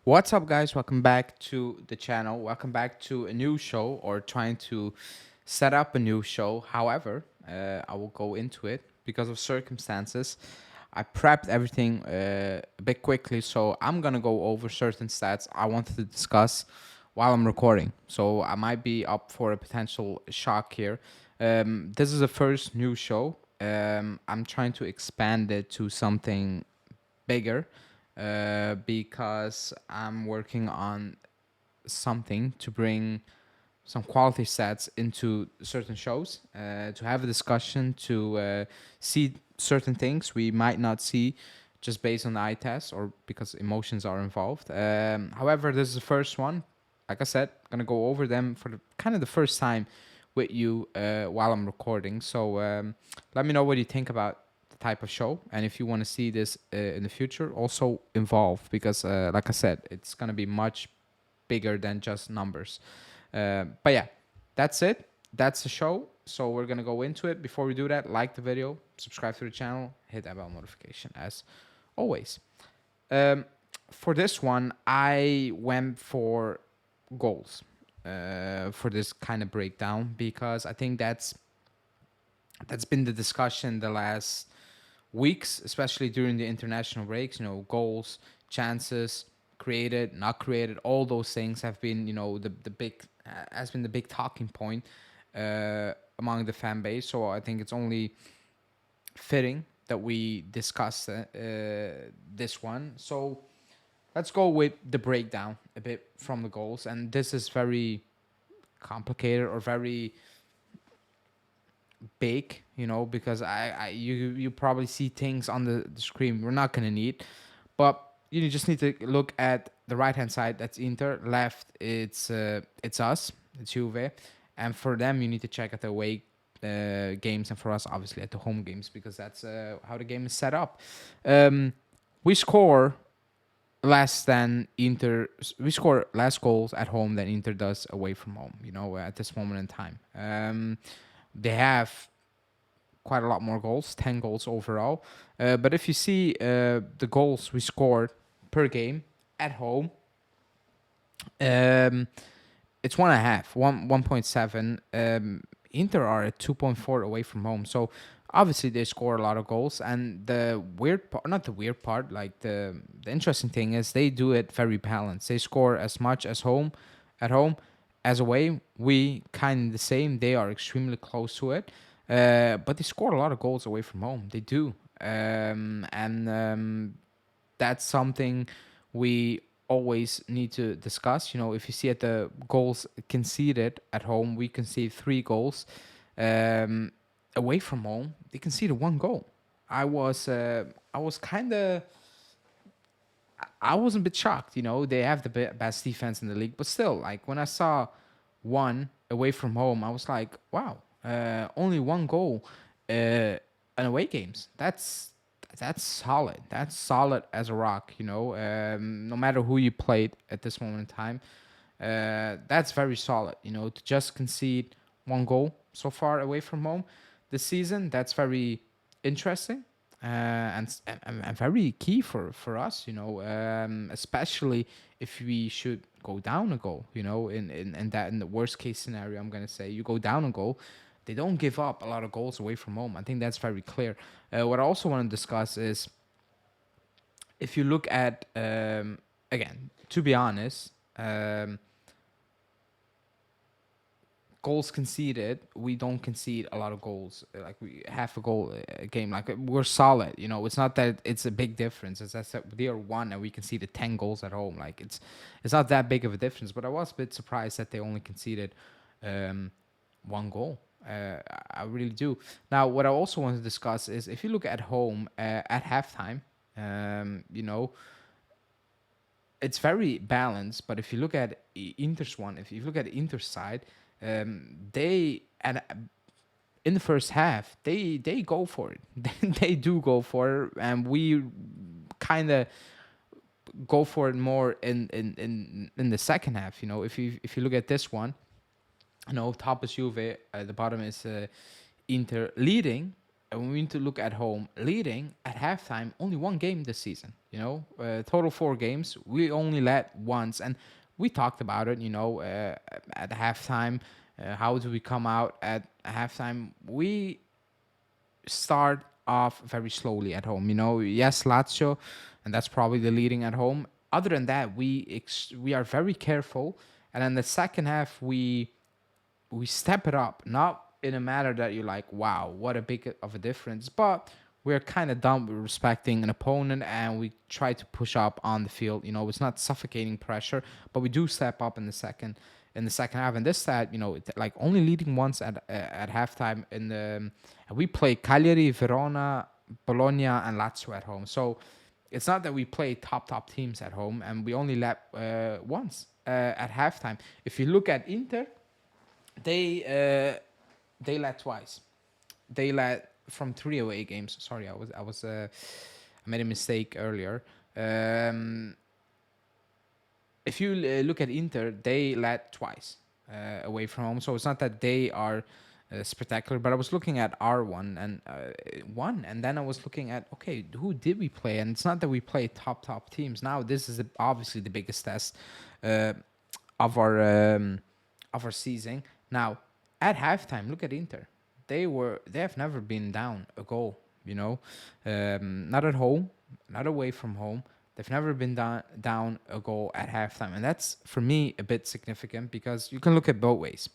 What's up, guys? Welcome back to the channel. Welcome back to a new show or trying to set up a new show. However, I will go into it because of circumstances. I prepped everything a bit quickly, so I'm gonna go over certain stats I wanted to discuss while I'm recording. So I might be up for a potential shock here. This is the first new show. I'm trying to expand it to something bigger because I'm working on something to bring some quality sets into certain shows, to have a discussion, to see certain things we might not see just based on the eye test or because emotions are involved. However, this is the first one. Like I said, I'm gonna go over them for kind of the first time with you while I'm recording. So let me know what you think about the type of show, and if you want to see this in the future, also involved because, like I said, it's gonna be much bigger than just numbers. But yeah, that's it. That's the show. So we're gonna go into it. Before we do that, like the video, subscribe to the channel, hit that bell notification as always. Um, for this one, I went for goals for this kind of breakdown because I think that's been the discussion the last weeks, especially during the international breaks. Goals, chances, created, not created, all those things have been, the big has been the big talking point among the fan base. So I think it's only fitting that we discuss this one. So let's go with the breakdown a bit from the goals, and this is very complicated or very big, because you probably see things on the screen we're not gonna need, but you just need to look at the right hand side. That's Inter. Left, it's us. It's Juve, and for them you need to check at the away games, and for us obviously at the home games because that's how the game is set up. We score less than Inter. We score less goals at home than Inter does away from home. At this moment in time. They have quite a lot more goals, 10 goals overall. But if you see the goals we scored per game at home, um, it's 1.5, 1.7. Inter are at 2.4 away from home. So obviously they score a lot of goals. And the weird part, not the weird part, like the interesting thing is they do it very balanced. They score as much at home as away. We kind of the same. They are extremely close to it. But they score a lot of goals away from home. They do. And that's something we always need to discuss. If you see at the goals conceded at home, we concede 3 goals. Um, Away from home, they conceded 1 goal. I was kind of, I was a bit shocked. They have the best defense in the league, but still, like when I saw one away from home, I was like, wow, only 1 goal in away games. That's solid. That's solid as a rock. No matter who you played at this moment in time, that's very solid. To just concede 1 goal so far away from home this season, that's very interesting. And very key for us, especially if we should go down a goal, in the worst case scenario, I'm gonna say you go down a goal, they don't give up a lot of goals away from home. I think that's very clear. What I also want to discuss is if you look at again, to be honest, goals conceded, we don't concede a lot of goals. Like we half a goal a game. Like we're solid. It's not that it's a big difference. It's that they are one and we conceded 10 goals at home. Like it's not that big of a difference. But I was a bit surprised that they only conceded 1 goal. I really do. Now, what I also want to discuss is if you look at home at halftime, it's very balanced. But if you look at Inter's one, if you look at Inter's side, they and in the first half they go for it. They do go for it, and we kind of go for it more in the second half. If you look at this one, top is Juve, the bottom is Inter leading. and we need to look at home, leading at halftime only one game this season. Total 4 games. We only led once, and we talked about it. At halftime, how do we come out at halftime? We start off very slowly at home. Yes, Lazio, and that's probably the leading at home. Other than that, we are very careful, and in the second half we step it up, not in a manner that you're like, wow, what a big of a difference, but we're kind of done with respecting an opponent, and we try to push up on the field. It's not suffocating pressure, but we do step up in the second half. And this stat, like only leading once at halftime we play Cagliari, Verona, Bologna, and Lazio at home. So it's not that we play top teams at home, and we only led once at halftime. If you look at Inter, they led twice. They led from 3 away games. Sorry, I made a mistake earlier. If you look at Inter, they led twice away from home. So it's not that they are spectacular. But I was looking at R1 and one, and then I was looking at, okay, who did we play? And it's not that we play top teams. Now this is obviously the biggest test of our season. Now at halftime, look at Inter. They have never been down a goal. Not at home, not away from home. They've never been down a goal at halftime. And that's, for me, a bit significant, because you can look at both ways.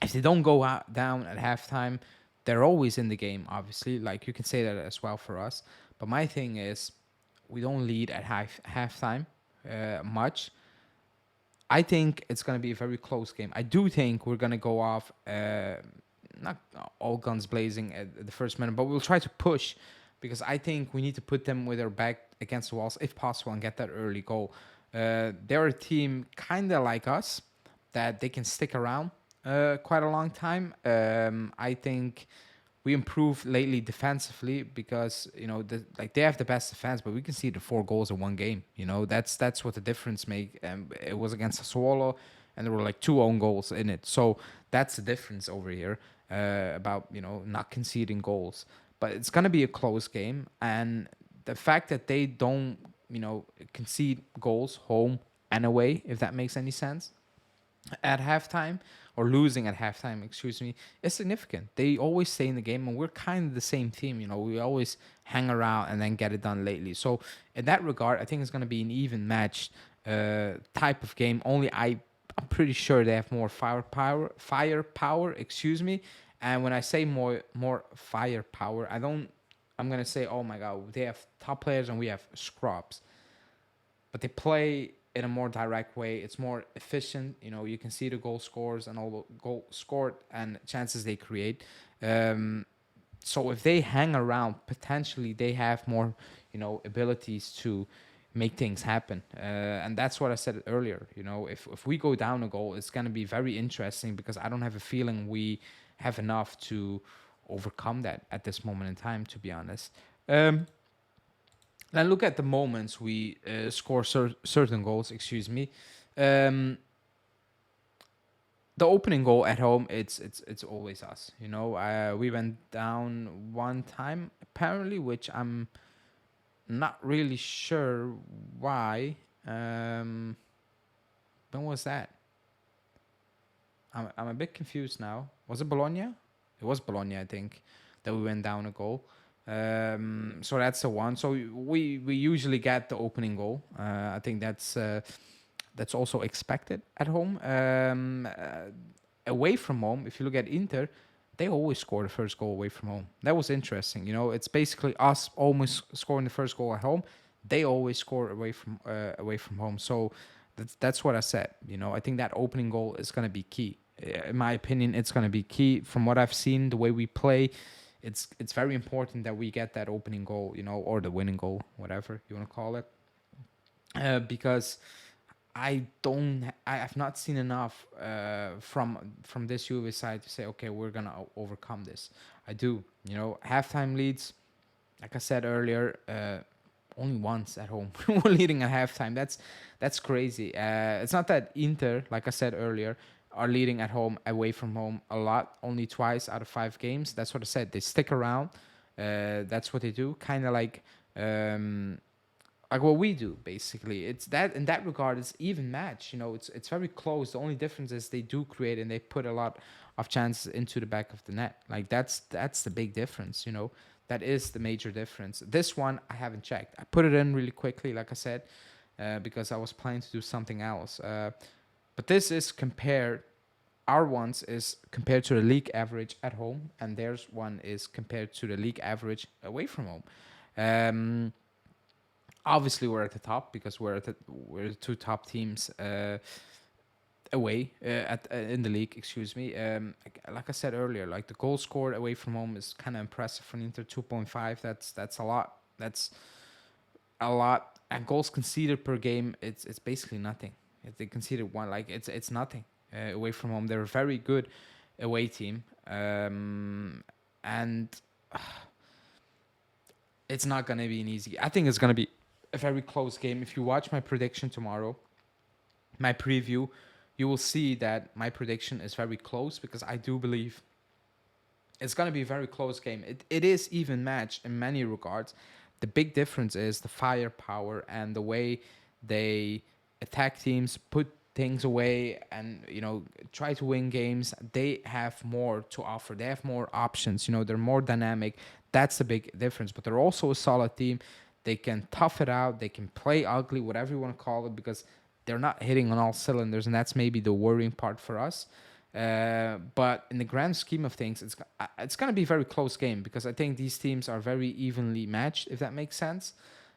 If they don't go down at halftime, they're always in the game, obviously. Like, you can say that as well for us. But my thing is, we don't lead at halftime much. I think it's going to be a very close game. I do think we're going to go off, not all guns blazing at the first minute, but we'll try to push, because I think we need to put them with their back against the walls if possible and get that early goal. They're a team kind of like us, that they can stick around quite a long time. I think we improved lately defensively, because they have the best defense, but we can see the 4 goals in one game. That's what the difference make. It was against Sassuolo, and there were like 2 own goals in it. So that's the difference over here about not conceding goals. But it's gonna be a close game, and the fact that they don't concede goals home and away, if that makes any sense, at halftime, or losing at halftime, excuse me, is significant. They always stay in the game, and we're kind of the same team. We always hang around and then get it done lately. So in that regard, I think it's going to be an even matched type of game. Only I'm pretty sure they have more firepower, excuse me. And when I say more firepower, I'm going to say, oh my God, they have top players and we have scrubs. But they play in a more direct way. It's more efficient. You can see the goal scores and all the goal scored and chances they create. So if they hang around, potentially they have more, abilities to make things happen. And that's what I said earlier. If we go down a goal, it's going to be very interesting, because I don't have a feeling we have enough to overcome that at this moment in time, to be honest. Now look at the moments we score certain goals. Excuse me. The opening goal at home, it's always us. We went down one time apparently, which I'm not really sure why. When was that? I'm a bit confused now. Was it Bologna? It was Bologna, I think, that we went down a goal. So that's the one. So we usually get the opening goal. I think that's also expected at home. Away from home, if you look at Inter, they always score the first goal away from home. That was interesting. It's basically us almost scoring the first goal at home. They always score away from home. So that's what I said. I think that opening goal is going to be key. In my opinion, it's going to be key. From what I've seen, the way we play, it's very important that we get that opening goal, or the winning goal, whatever you want to call it. Because I have not seen enough from this Juve side to say, okay, we're gonna overcome this. I do, halftime leads, like I said earlier, only once at home. We're leading at halftime. That's crazy. It's not that Inter, like I said earlier, are leading at home, away from home a lot, only twice out of 5 games. That's what I said. They stick around. That's what they do. Kind of like what we do basically. It's that in that regard, it's even match. It's very close. The only difference is they do create and they put a lot of chances into the back of the net. Like that's the big difference. That is the major difference. This one I haven't checked. I put it in really quickly, like I said, because I was planning to do something else. But this is compared. Our ones is compared to the league average at home, and theirs one is compared to the league average away from home. Um, Obviously, we're at the top because we're the two top teams away in the league. Excuse me. Like I said earlier, like the goal scored away from home is kind of impressive for Inter. 2.5. That's a lot. That's a lot. And goals conceded per game, it's basically nothing. If they conceded one, like it's nothing away from home. They're a very good away team, and it's not gonna be an easy. I think it's gonna be a very close game. If you watch my prediction tomorrow, my preview, you will see that my prediction is very close because I do believe it's going to be a very close game. It is even match in many regards. The big difference is the firepower and the way they attack teams, put things away, and try to win games. They have more to offer. They have more options. They're more dynamic. That's the big difference. But they're also a solid team. They can tough it out. They can play ugly, whatever you want to call it, because they're not hitting on all cylinders, and that's maybe the worrying part for us. But in the grand scheme of things, it's going to be a very close game because I think these teams are very evenly matched, if that makes sense.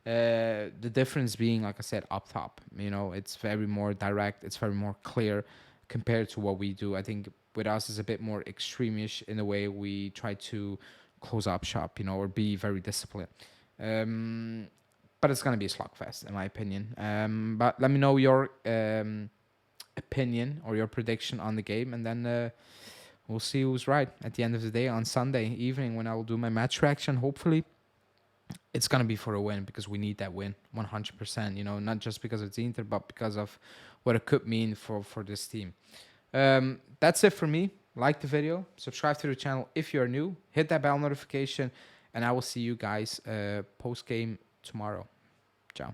The difference being, like I said, up top. It's very more direct. It's very more clear compared to what we do. I think with us is a bit more extreme-ish in the way we try to close up shop, or be very disciplined. But it's going to be a slugfest, in my opinion. But let me know your opinion or your prediction on the game, and then we'll see who's right at the end of the day on Sunday evening when I will do my match reaction. Hopefully, it's going to be for a win because we need that win 100%, not just because it's Inter, but because of what it could mean for this team. That's it for me. Like the video, subscribe to the channel if you're new, hit that bell notification, and I will see you guys post-game tomorrow. Ciao.